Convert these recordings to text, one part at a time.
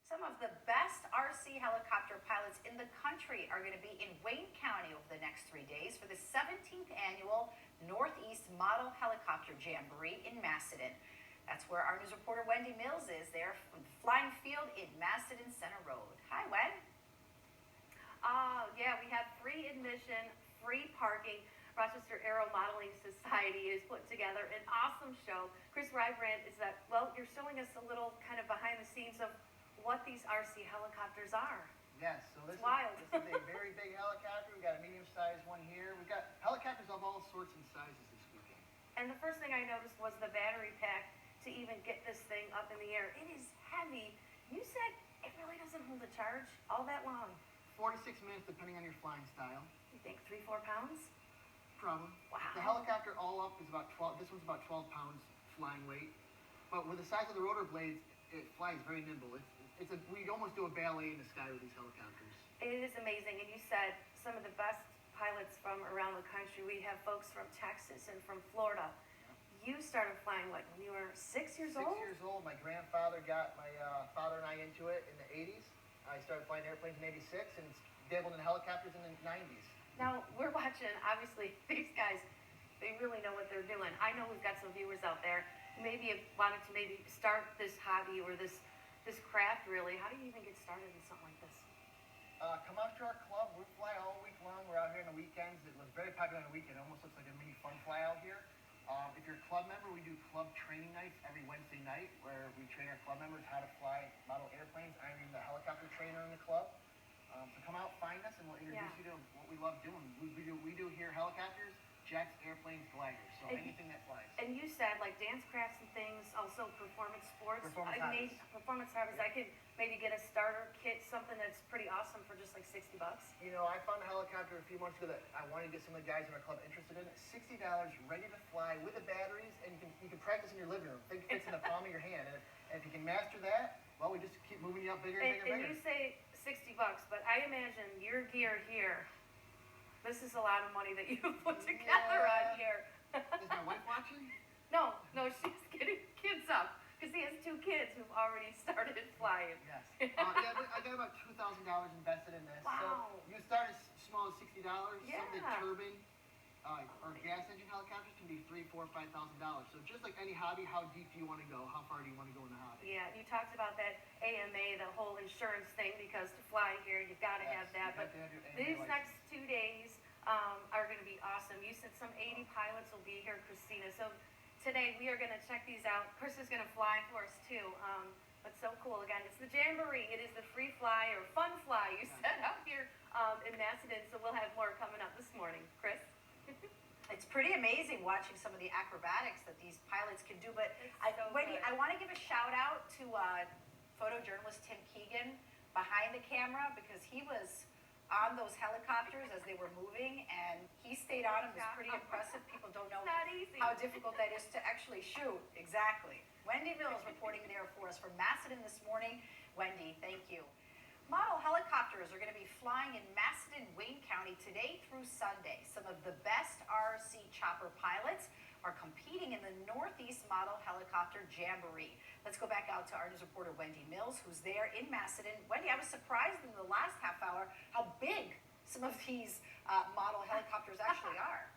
Some of the best RC helicopter pilots in the country are going to be in Wayne County over the next 3 days for the 17th annual Northeast Model Helicopter Jamboree in Macedon. That's where our news reporter Wendy Mills is there from the flying field in Macedon Center Road. Hi, Wen. Yeah, we have free admission, free parking. Rochester Aero Modeling Society is putting together an awesome show. Chris Reibert is that, well, you're showing us a little kind of behind the scenes of what these RC helicopters are. Yes, so this is a very big helicopter. We've got a medium-sized one here. We've got helicopters of all sorts and sizes this weekend. And the first thing I noticed was the battery pack to even get this thing up in the air. It is heavy. You said it really doesn't hold a charge all that long. 4 to 6 minutes, depending on your flying style. You think 3-4 pounds? Probably. Wow. The helicopter all up is about 12. This one's about 12 pounds flying weight. But with the size of the rotor blades, it flies very nimble. We almost do a ballet in the sky with these helicopters. It is amazing. And you said some of the best pilots from around the country. We have folks from Texas and from Florida. Yeah. You started flying, what, when you were 6 years old? 6 years old. My grandfather got my father and I into it in the 80s. I started flying airplanes in 86 and dabbled in helicopters in the 90s. Now, we're watching, obviously, these guys, they really know what they're doing. I know we've got some viewers out there who maybe have wanted to maybe start this hobby or this craft, really. How do you even get started in something like this? Come out to our club. We fly all week long. We're out here on the weekends. It was very popular on the weekend. It almost looks like a mini fun fly out here. If you're a club member, we do club training nights every Wednesday night where we train our club members how to fly model airplanes. I'm the helicopter trainer in the club. So come out, find us, and we'll introduce you to what we love doing. We do here helicopters, jets, airplanes, gliders, so anything that flies. And you said like dance crafts and things, also performance sports. Performance hobbies. Performance hobbies. Yeah. I could maybe get a starter kit, something that's pretty awesome for just like $60. You know, I found a helicopter a few months ago that I wanted to get some of the guys in our club interested in it. $60, ready to fly with the batteries, and you can practice in your living room. Think fits in the palm of your hand, and if you can master that, well, we just keep moving you up bigger and bigger and bigger. And you say $60, but I imagine your gear here. This is a lot of money that you put together on here. Is my wife watching? No, she's getting kids up because he has 2 kids who've already started flying. Yes. Yeah, I got about $2,000 invested in this. Wow. So you start as small as $60. Yeah. Some of the turbine or gas engine helicopters can be $3,000, $4,000, $5,000. So just like any hobby, how deep do you want to go? How far do you want to go in the hobby? Yeah, you talked about that AMA, the whole insurance thing, because to fly here, you've got to have that. But these next 2 days are going to be awesome. You said some 80 pilots will be here, Christina. So today we are going to check these out. Chris is going to fly for us too. But so cool. Again, it's the Jamboree. It is the free fly or fun fly, you said, out here in Macedon. So we'll have more coming up this morning. Chris? It's pretty amazing watching some of the acrobatics that these pilots can do. But Wendy, I want to give a shout out to photojournalist Tim Keegan behind the camera because he was on those helicopters as they were moving and he stayed on them. It was pretty impressive. People don't know how difficult that is to actually shoot. Exactly. Wendy Mills reporting there for us from Macedon this morning. Wendy, thank you. Model helicopters are going to be flying in Macedon, Wayne County today through Sunday. Some of the best RC chopper pilots are competing in the Northeast Model Helicopter Jamboree. Let's go back out to our news reporter Wendy Mills, who's there in Macedon. Wendy, I was surprised in the last half hour how big some of these model helicopters actually are.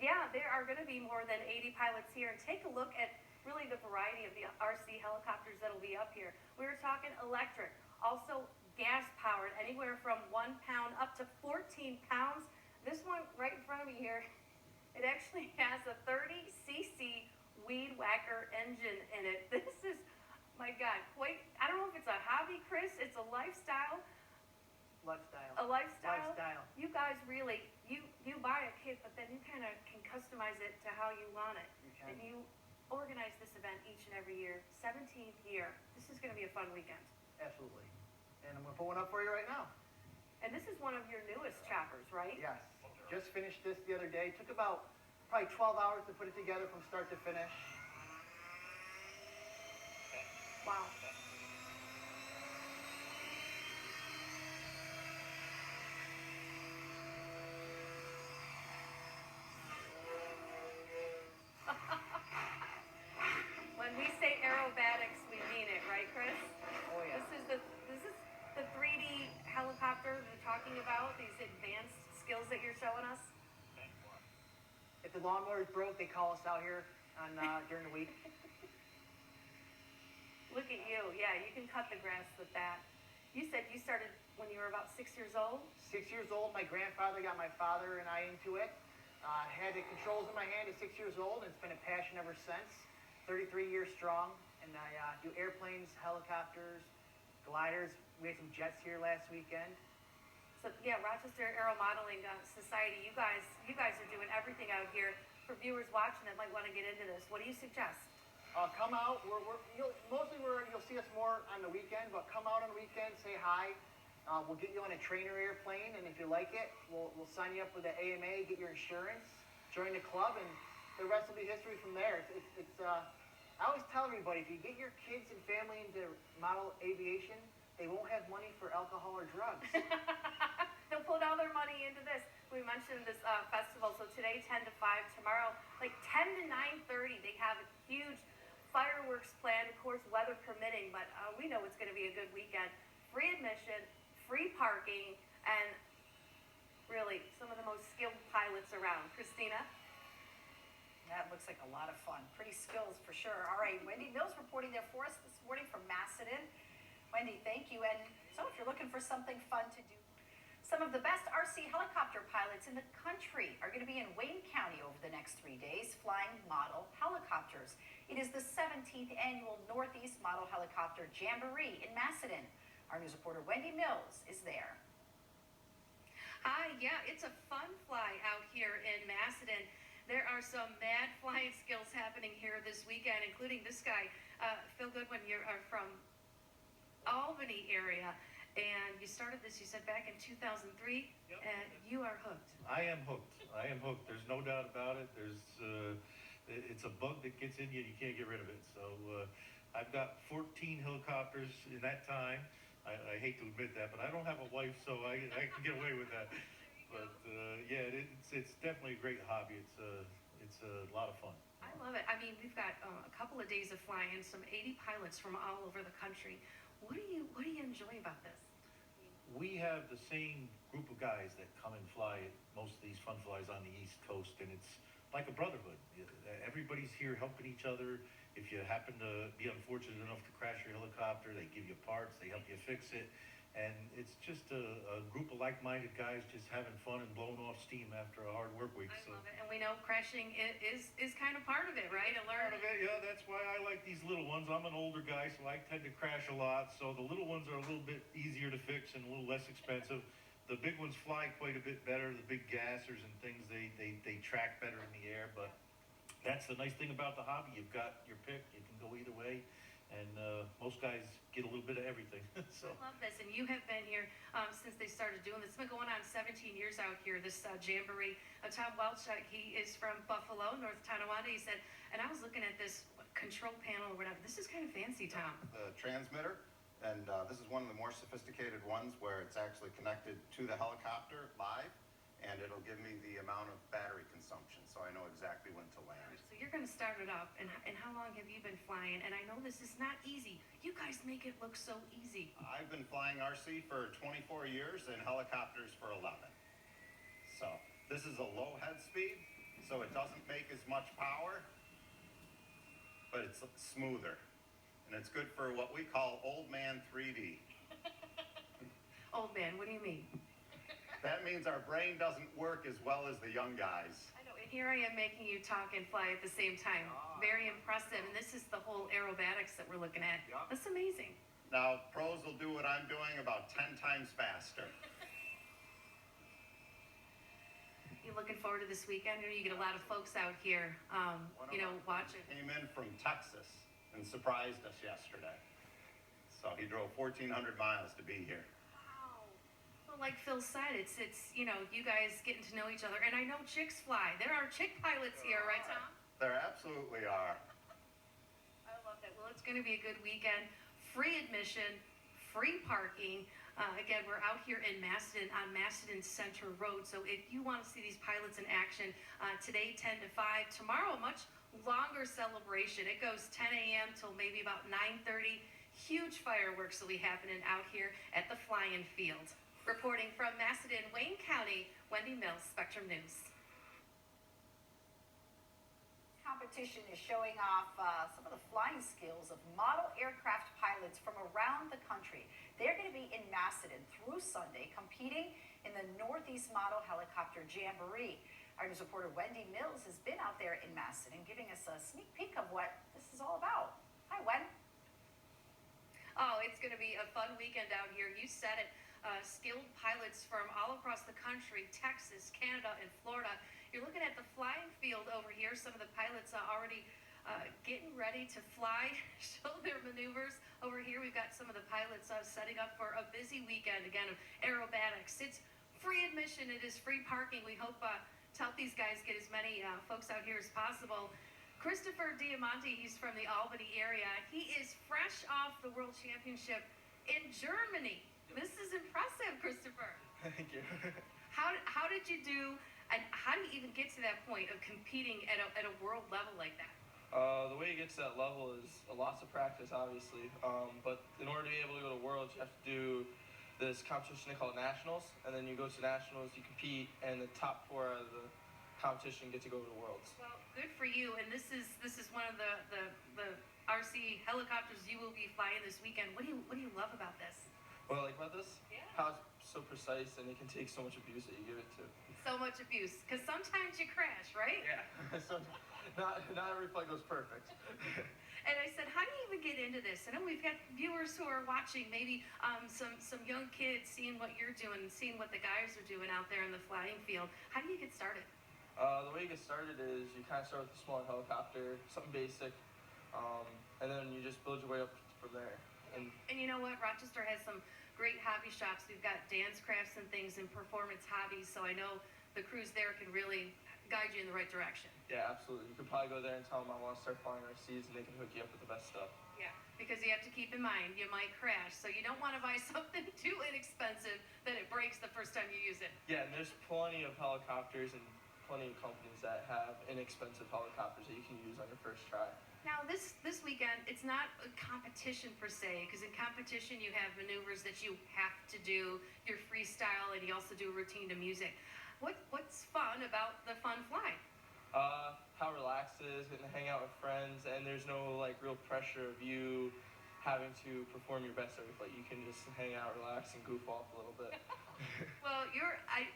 Yeah, there are going to be more than 80 pilots here. And take a look at really the variety of the RC helicopters that'll be up here. We were talking electric. Also gas-powered, anywhere from 1 pound up to 14 pounds. This one right in front of me here, it actually has a 30cc weed whacker engine in it. This is, my God, I don't know if it's a hobby, Chris, it's a lifestyle. Lifestyle. A lifestyle. Lifestyle. You guys really, you buy a kit, but then you kind of can customize it to how you want it. You can. And you organize this event each and every year, 17th year. This is going to be a fun weekend. Absolutely. And I'm going to put one up for you right now. And this is one of your newest choppers, right? Yes. Just finished this the other day. Took about probably 12 hours to put it together from start to finish. Wow. When we say aerobatics, we mean it, right, Chris? Oh, helicopter they're talking about, these advanced skills that you're showing us? If the lawnmower is broke, they call us out here on during the week. Look at you. Yeah, you can cut the grass with that. You said you started when you were about 6 years old? 6 years old, my grandfather got my father and I into it. Had the controls in my hand at 6 years old, and it's been a passion ever since. 33 years strong, and I do airplanes, helicopters, gliders. We had some jets here last weekend. So yeah, Rochester Aero Modeling Society, you guys are doing everything out here. For viewers watching that might want to get into this, what do you suggest? Come out. You'll see us more on the weekend, but come out on the weekend, say hi. We'll get you on a trainer airplane, and if you like it, we'll sign you up with the AMA, get your insurance, join the club, and the rest will be history from there. I always tell everybody, if you get your kids and family into model aviation, they won't have money for alcohol or drugs. They'll put all their money into this. We mentioned this festival, so today 10 to 5, tomorrow like 10 to 9:30, they have a huge fireworks planned, of course, weather permitting, but we know it's going to be a good weekend. Free admission, free parking, and really some of the most skilled pilots around. Christina? That looks like a lot of fun. Pretty skills for sure. All right, Wendy Mills reporting there for us this morning from Macedon. Wendy, thank you. And so if you're looking for something fun to do, some of the best RC helicopter pilots in the country are going to be in Wayne County over the next 3 days flying model helicopters. It is the 17th annual Northeast Model Helicopter Jamboree in Macedon. Our news reporter Wendy Mills is there. Hi, yeah, it's a fun fly out here in Macedon. There are some mad flying skills happening here this weekend, including this guy, Phil Goodwin. You're from Albany area, and you started this, you said, back in 2003, Yep. and you are hooked. I am hooked. I am hooked. There's no doubt about it. It's a bug that gets in you and you can't get rid of it. So I've got 14 helicopters in that time. I hate to admit that, but I don't have a wife, so I can get away with that. But yeah, it's definitely a great hobby. It's a lot of fun. I love it. I mean, we've got a couple of days of flying, some 80 pilots from all over the country. What do you enjoy about this? We have the same group of guys that come and fly at most of these fun flies on the East Coast, and it's like a brotherhood. Everybody's here helping each other. If you happen to be unfortunate enough to crash your helicopter, they give you parts, they help you fix it. And it's just a group of like-minded guys just having fun and blowing off steam after a hard work week. I love it. And we know crashing is kind of part of it, right? And Part learning. of it, yeah, that's why I like these little ones. I'm an older guy, so I tend to crash a lot. So the little ones are a little bit easier to fix and a little less expensive. The big ones fly quite a bit better. The big gassers and things, they track better in the air. But that's the nice thing about the hobby. You've got your pick. You can go either way. And most guys get a little bit of everything. So. I love this, and you have been here since they started doing this. It's been going on 17 years out here, this jamboree. Tom Welch, he is from Buffalo, North Tonawanda. He said, and I was looking at this control panel or whatever. This is kind of fancy, Tom. The transmitter, and this is one of the more sophisticated ones where it's actually connected to the helicopter live, and it'll give me the amount of battery consumption, so I know exactly when to land. So you're going to start it up, and how long have you been flying? And I know this is not easy. You guys make it look so easy. I've been flying RC for 24 years and helicopters for 11. So this is a low head speed, so it doesn't make as much power, but it's smoother. And it's good for what we call old man 3D. Old man, what do you mean? That means our brain doesn't work as well as the young guys. I know, and here I am making you talk and fly at the same time. Very impressive, and this is the whole aerobatics that we're looking at. Yeah. That's amazing. Now, pros will do what I'm doing about 10 times faster. You looking forward to this weekend, or you get a lot of folks out here, watching? Came in from Texas and surprised us yesterday. So he drove 1,400 miles to be here. Well, like Phil said, it's you guys getting to know each other. And I know chicks fly. There are chick pilots here, right, Tom? There absolutely are. I love that. Well, it's going to be a good weekend. Free admission, free parking. Again, we're out here in Macedon on Macedon Center Road. So if you want to see these pilots in action, today 10 to 5. Tomorrow, a much longer celebration. It goes 10 a.m. till maybe about 9:30. Huge fireworks will be happening out here at the fly-in field. Reporting from Macedon, Wayne County, Wendy Mills, Spectrum News. Competition is showing off some of the flying skills of model aircraft pilots from around the country. They're going to be in Macedon through Sunday, competing in the Northeast Model Helicopter Jamboree. Our news reporter Wendy Mills has been out there in Macedon, giving us a sneak peek of what this is all about. Hi, Wen. Oh, it's going to be a fun weekend out here. You said it. Skilled pilots from all across the country, Texas, Canada, and Florida. You're looking at the flying field over here. Some of the pilots are already getting ready to fly, show their maneuvers. Over here, we've got some of the pilots setting up for a busy weekend, again, of aerobatics. It's free admission. It is free parking. We hope to help these guys get as many folks out here as possible. Christopher Diamante, he's from the Albany area. He is fresh off the World Championship in Germany. This is impressive, Christopher. Thank you. How did you do, and how do you even get to that point of competing at a world level like that? The way you get to that level is lots of practice, obviously. But in order to be able to go to Worlds, you have to do this competition they call it Nationals, and then you go to Nationals, you compete, and the top 4 out of the competition get to go to Worlds. Well, good for you. And this is one of the RC helicopters you will be flying this weekend. What do you love about this? What I like about this? Yeah. How it's so precise, and it can take so much abuse that you give it to. So much abuse, because sometimes you crash, right? Yeah. So not every flight goes perfect. And I said, how do you even get into this? I know we've got viewers who are watching, maybe some young kids seeing what you're doing, seeing what the guys are doing out there in the flying field. How do you get started? The way you get started is you kind of start with a small helicopter, something basic, and then you just build your way up from there. And you know what? Rochester has some great hobby shops. We've got dance crafts and things and performance hobbies, so I know the crews there can really guide you in the right direction. Yeah, absolutely. You could probably go there and tell them I want to start flying RCs, and they can hook you up with the best stuff. Yeah, because you have to keep in mind, you might crash, so you don't want to buy something too inexpensive that it breaks the first time you use it. Yeah, and there's plenty of helicopters and plenty of companies that have inexpensive helicopters that you can use on your first try. Now, this weekend, it's not a competition per se, because in competition you have maneuvers that you have to do, your freestyle, and you also do a routine to music. What's fun about the fun fly? How relaxed it is, getting to hang out with friends, and there's no like real pressure of you having to perform your best every flight. You can just hang out, relax, and goof off a little bit. Well,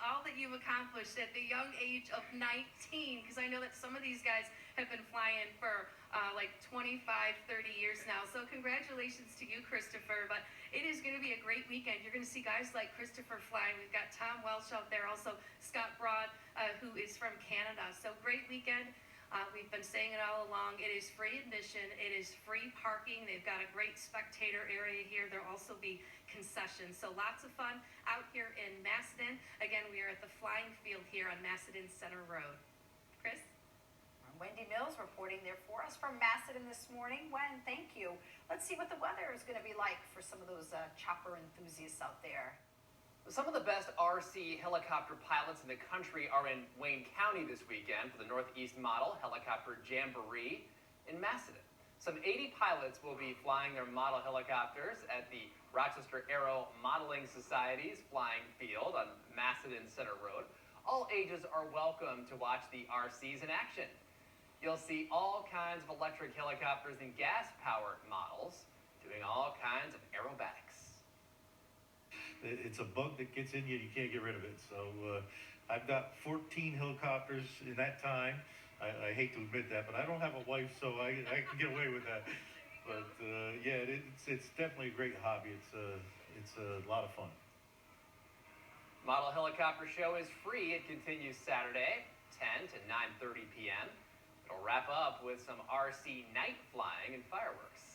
all that you've accomplished at the young age of 19, because I know that some of these guys have been flying for like 25, 30 years now. So congratulations to you, Christopher. But it is going to be a great weekend. You're going to see guys like Christopher flying. We've got Tom Welsh out there, also Scott Broad, who is from Canada. So great weekend. We've been saying it all along. It is free admission. It is free parking. They've got a great spectator area here. There'll also be concessions. So lots of fun out here in Macedon. Again, we are at the flying field here on Macedon Center Road. Chris? Wendy Mills reporting there for us from Macedon this morning. Wen, thank you. Let's see what the weather is going to be like for some of those chopper enthusiasts out there. Some of the best RC helicopter pilots in the country are in Wayne County this weekend for the Northeast Model Helicopter Jamboree in Macedon. Some 80 pilots will be flying their model helicopters at the Rochester Aero Modeling Society's flying field on Macedon Center Road. All ages are welcome to watch the RCs in action. You'll see all kinds of electric helicopters and gas-powered models doing all kinds of aerobatics. It's a bug that gets in you and you can't get rid of it. So I've got 14 helicopters in that time. I hate to admit that, but I don't have a wife, so I can get away with that. But yeah, it's definitely a great hobby. It's a lot of fun. Model Helicopter Show is free. It continues Saturday, 10 to 9:30 p.m. It'll wrap up with some RC night flying and fireworks.